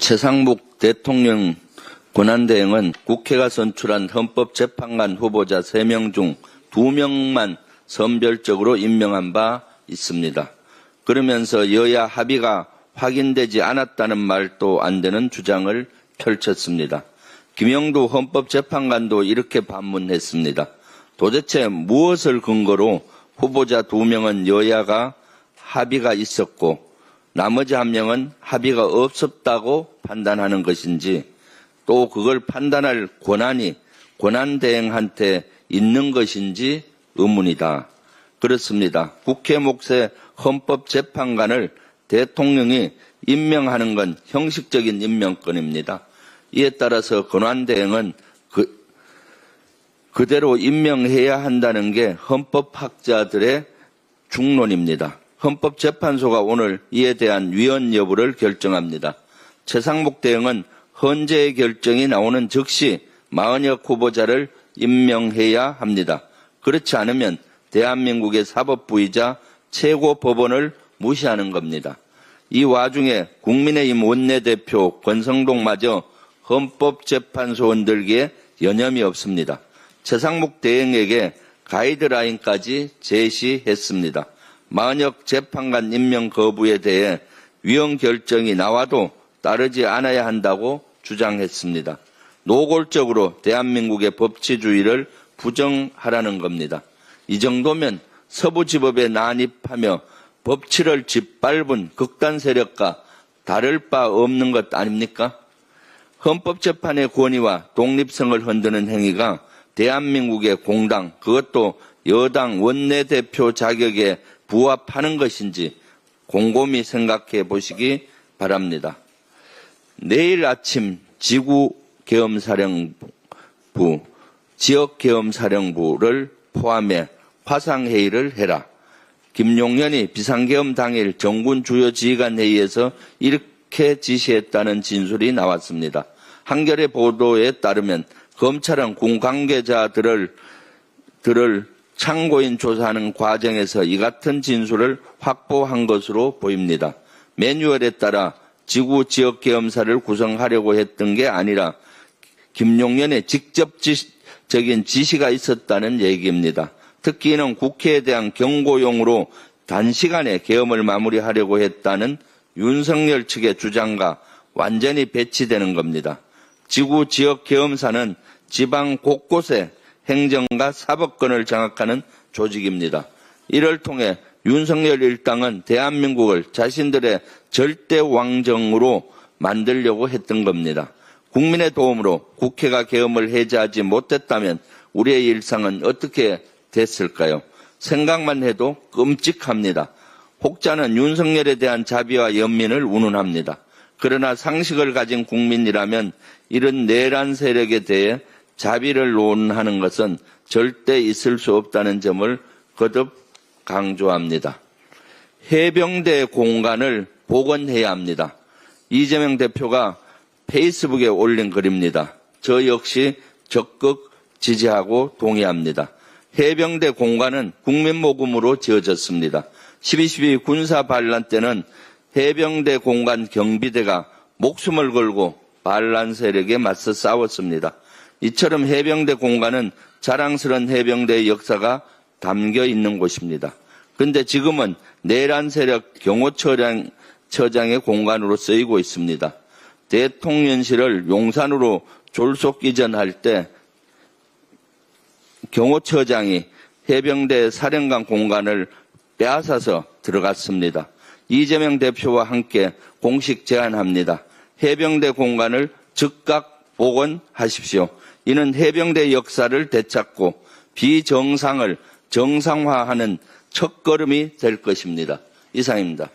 최상목 대통령 권한대행은 국회가 선출한 헌법재판관 후보자 3명 중 2명만 선별적으로 임명한 바 있습니다. 그러면서 여야 합의가 확인되지 않았다는 말도 안 되는 주장을 펼쳤습니다. 김영두 헌법재판관도 이렇게 반문했습니다. 도대체 무엇을 근거로 후보자 2명은 여야가 합의가 있었고 나머지 1명은 합의가 없었다고 판단하는 것인지, 또 그걸 판단할 권한이 권한대행한테 있는 것인지 의문이다. 그렇습니다. 국회 몫의 헌법재판관을 대통령이 임명하는 건 형식적인 임명권입니다. 이에 따라서 권한대행은 그대로 임명해야 한다는 게 헌법학자들의 중론입니다. 헌법재판소가 오늘 이에 대한 위헌 여부를 결정합니다. 최상목 대행은 헌재의 결정이 나오는 즉시 마은혁 후보자를 임명해야 합니다. 그렇지 않으면 대한민국의 사법부이자 최고법원을 무시하는 겁니다. 이 와중에 국민의힘 원내대표 권성동마저 헌법재판소 흔들기에 여념이 없습니다. 최상목 대행에게 가이드라인까지 제시했습니다. 마은혁 재판관 임명 거부에 대해 위헌 결정이 나와도 따르지 않아야 한다고 주장했습니다. 노골적으로 대한민국의 법치주의를 부정하라는 겁니다. 이 정도면 서부지법에 난입하며 법치를 짓밟은 극단 세력과 다를 바 없는 것 아닙니까? 헌법재판의 권위와 독립성을 흔드는 행위가 대한민국의 공당, 그것도 여당 원내대표 자격에 부합하는 것인지 곰곰이 생각해 보시기 바랍니다. 내일 아침 지구계엄사령부, 지역계엄사령부를 포함해 화상회의를 해라. 김용현이 비상계엄 당일 정군 주요 지휘관 회의에서 이렇게 지시했다는 진술이 나왔습니다. 한겨레 보도에 따르면 검찰은 군 관계자들을 참고인 조사하는 과정에서 이 같은 진술을 확보한 것으로 보입니다. 매뉴얼에 따라 지구 지역계엄사를 구성하려고 했던 게 아니라 김용현의 직접적인 지시가 있었다는 얘기입니다. 특히 이는 국회에 대한 경고용으로 단시간에 계엄을 마무리하려고 했다는 윤석열 측의 주장과 완전히 배치되는 겁니다. 지구 지역계엄사는 지방 곳곳에 행정과 사법권을 장악하는 조직입니다. 이를 통해 윤석열 일당은 대한민국을 자신들의 절대 왕정으로 만들려고 했던 겁니다. 국민의 도움으로 국회가 계엄을 해제하지 못했다면 우리의 일상은 어떻게 됐을까요? 생각만 해도 끔찍합니다. 혹자는 윤석열에 대한 자비와 연민을 운운합니다. 그러나 상식을 가진 국민이라면 이런 내란 세력에 대해 자비를 논하는 것은 절대 있을 수 없다는 점을 거듭 강조합니다. 해병대 공간을 복원해야 합니다. 이재명 대표가 페이스북에 올린 글입니다. 저 역시 적극 지지하고 동의합니다. 해병대 공간은 국민모금으로 지어졌습니다. 12.12 군사반란 때는 해병대 공간 경비대가 목숨을 걸고 반란 세력에 맞서 싸웠습니다. 이처럼 해병대 공간은 자랑스러운 해병대의 역사가 담겨 있는 곳입니다. 그런데 지금은 내란 세력 경호처장의 공간으로 쓰이고 있습니다. 대통령실을 용산으로 졸속 이전할 때 경호처장이 해병대 사령관 공간을 빼앗아서 들어갔습니다. 이재명 대표와 함께 공식 제안합니다. 해병대 공간을 즉각 복원하십시오. 이는 해병대 역사를 되찾고 비정상을 정상화하는 첫걸음이 될 것입니다. 이상입니다.